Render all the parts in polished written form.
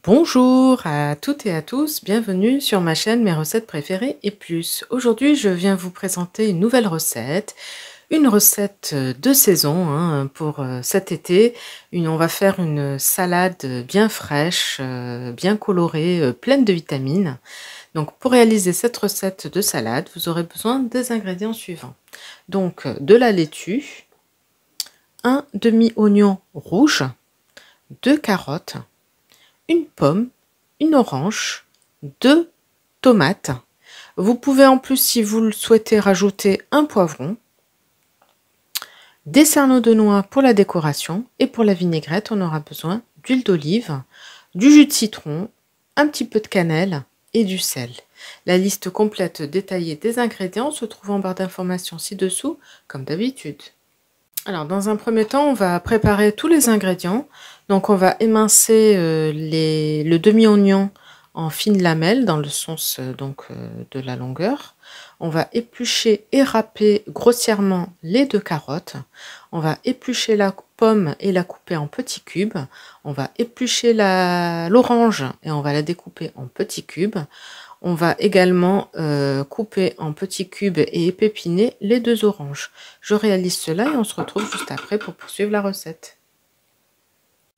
Bonjour à toutes et à tous, bienvenue sur ma chaîne Mes recettes préférées et plus. Aujourd'hui, je viens vous présenter une nouvelle recette, une recette de saison pour cet été. On va faire une salade bien fraîche, bien colorée, pleine de vitamines. Donc pour réaliser cette recette de salade, vous aurez besoin des ingrédients suivants. Donc de la laitue, un demi-oignon rouge, 2 carottes, une pomme, une orange, 2 tomates. Vous pouvez en plus, si vous le souhaitez, rajouter un poivron, des cerneaux de noix pour la décoration et pour la vinaigrette, on aura besoin d'huile d'olive, du jus de citron, un petit peu de cannelle et du sel. La liste complète détaillée des ingrédients se trouve en barre d'informations ci-dessous, comme d'habitude. Alors, dans un premier temps, on va préparer tous les ingrédients. Donc, on va émincer le demi-oignon en fines lamelles dans le sens de la longueur. On va éplucher et râper grossièrement les 2 carottes. On va éplucher la pomme et la couper en petits cubes. On va éplucher l'orange et on va la découper en petits cubes. On va également couper en petits cubes et épépiner les 2 oranges. Je réalise cela et on se retrouve juste après pour poursuivre la recette.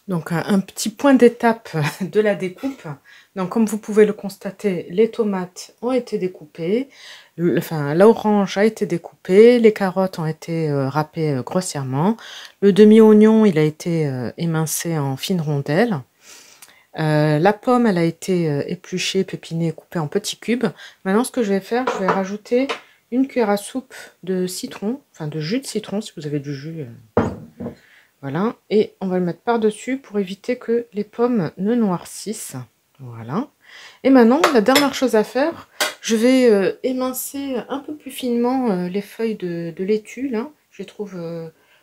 Donc un petit point d'étape de la découpe. Donc comme vous pouvez le constater, les tomates ont été découpées, l'orange a été découpée, les carottes ont été râpées grossièrement, le demi-oignon il a été émincé en fines rondelles. La pomme, elle a été épluchée, pépinée, coupée en petits cubes. Maintenant, ce que je vais faire, je vais rajouter une cuillère à soupe de citron, enfin de jus de citron, si vous avez du jus. Voilà. Et on va le mettre par-dessus pour éviter que les pommes ne noircissent. Voilà. Et maintenant, la dernière chose à faire, je vais émincer un peu plus finement les feuilles de laitue, là. Je les trouve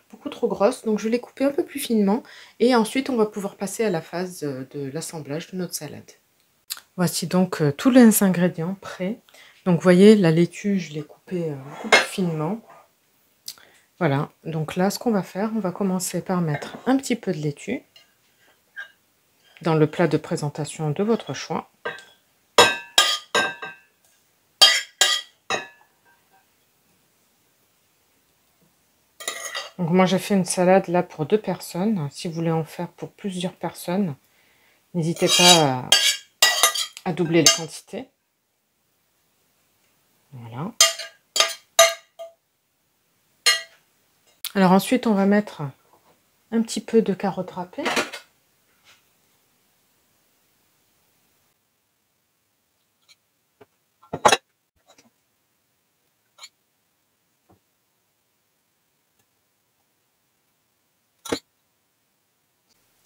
beaucoup trop grosses, donc je vais les couper un peu plus finement. Et ensuite, on va pouvoir passer à la phase de l'assemblage de notre salade. Voici donc tous les ingrédients prêts. Donc, vous voyez, la laitue, je l'ai coupée beaucoup plus finement. Voilà, donc là, ce qu'on va faire, on va commencer par mettre un petit peu de laitue dans le plat de présentation de votre choix. Donc moi, j'ai fait une salade là pour 2 personnes. Si vous voulez en faire pour plusieurs personnes, n'hésitez pas à doubler les quantités. Voilà. Alors ensuite, on va mettre un petit peu de carottes râpées.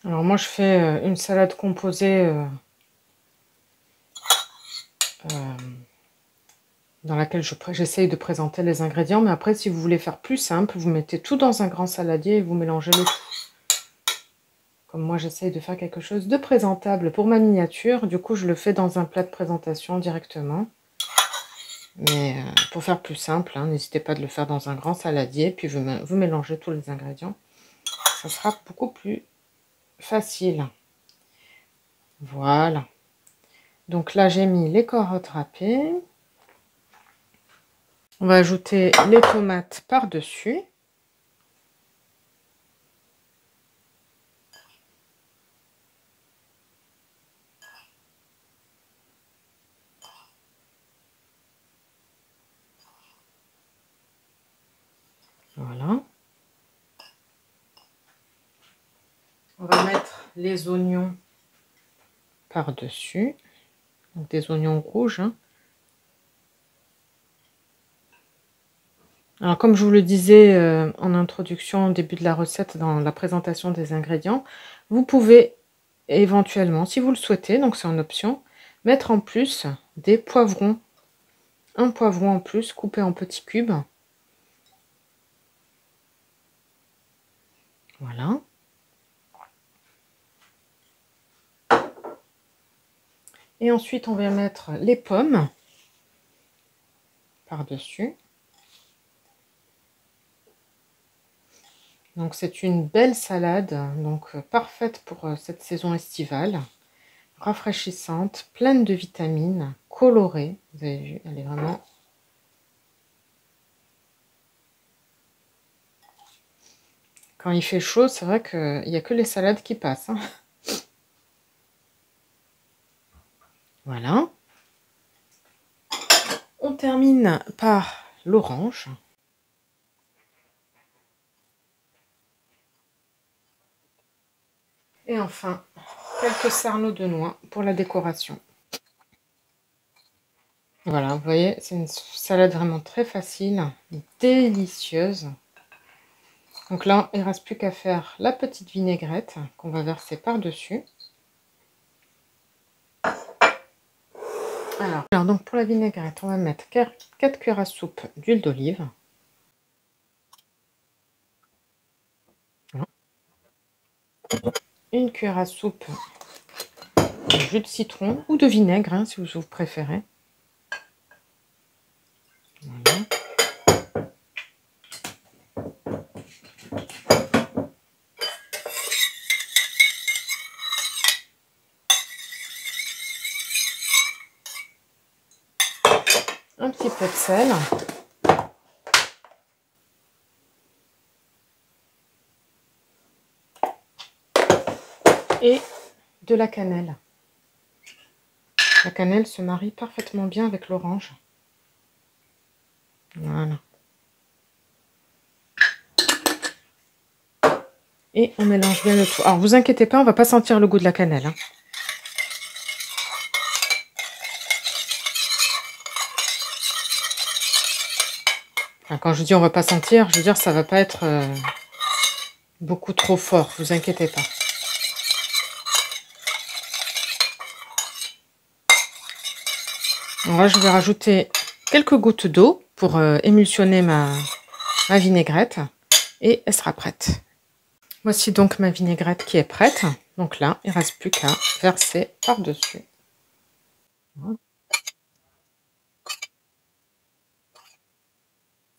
Alors moi, je fais une salade composée dans laquelle j'essaye de présenter les ingrédients. Mais après, si vous voulez faire plus simple, vous mettez tout dans un grand saladier et vous mélangez le tout. Comme moi, j'essaye de faire quelque chose de présentable pour ma miniature. Du coup, je le fais dans un plat de présentation directement. Mais pour faire plus simple, n'hésitez pas de le faire dans un grand saladier. Puis vous mélangez tous les ingrédients. Ça sera beaucoup plus facile. Voilà. Donc là, j'ai mis les carottes râpées. On va ajouter les tomates par-dessus. Voilà. On va mettre les oignons par-dessus. Donc des oignons rouges. Alors comme je vous le disais en introduction au début de la recette, dans la présentation des ingrédients, vous pouvez éventuellement, si vous le souhaitez, donc c'est en option, mettre en plus des poivrons. Un poivron en plus coupé en petits cubes. Voilà. Et ensuite, on va mettre les pommes par-dessus. Donc c'est une belle salade, donc parfaite pour cette saison estivale. rafraîchissante, pleine de vitamines, colorée. Vous avez vu, elle est vraiment... Quand il fait chaud, c'est vrai qu'il n'y a que les salades qui passent. Hein. Voilà. On termine par l'orange. Et enfin, quelques sarneaux de noix pour la décoration. Voilà, vous voyez, c'est une salade vraiment très facile, délicieuse. Donc là, il ne reste plus qu'à faire la petite vinaigrette qu'on va verser par-dessus. Alors donc pour la vinaigrette, on va mettre 4 cuillères à soupe d'huile d'olive. Voilà. Une cuillère à soupe de jus de citron ou de vinaigre, hein, si vous préférez. Voilà. Un petit peu de sel. Et de la cannelle. La cannelle se marie parfaitement bien avec l'orange. Voilà. Et on mélange bien le tout. Alors, vous inquiétez pas, on va pas sentir le goût de la cannelle. Hein. Enfin, quand je dis on va pas sentir, je veux dire ça va pas être beaucoup trop fort. Vous inquiétez pas. Alors là, je vais rajouter quelques gouttes d'eau pour émulsionner ma vinaigrette. Et elle sera prête. Voici donc ma vinaigrette qui est prête. Donc là, il ne reste plus qu'à verser par-dessus.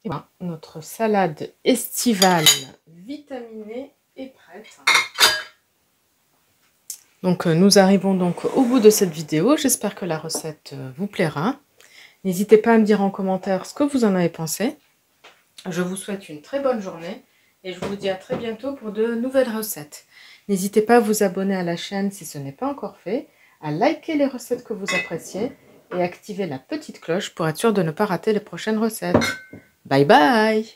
Et voilà, notre salade estivale vitaminée est prête. Donc nous arrivons donc au bout de cette vidéo. J'espère que la recette vous plaira. N'hésitez pas à me dire en commentaire ce que vous en avez pensé. Je vous souhaite une très bonne journée et je vous dis à très bientôt pour de nouvelles recettes. N'hésitez pas à vous abonner à la chaîne si ce n'est pas encore fait, à liker les recettes que vous appréciez et activer la petite cloche pour être sûr de ne pas rater les prochaines recettes. Bye bye!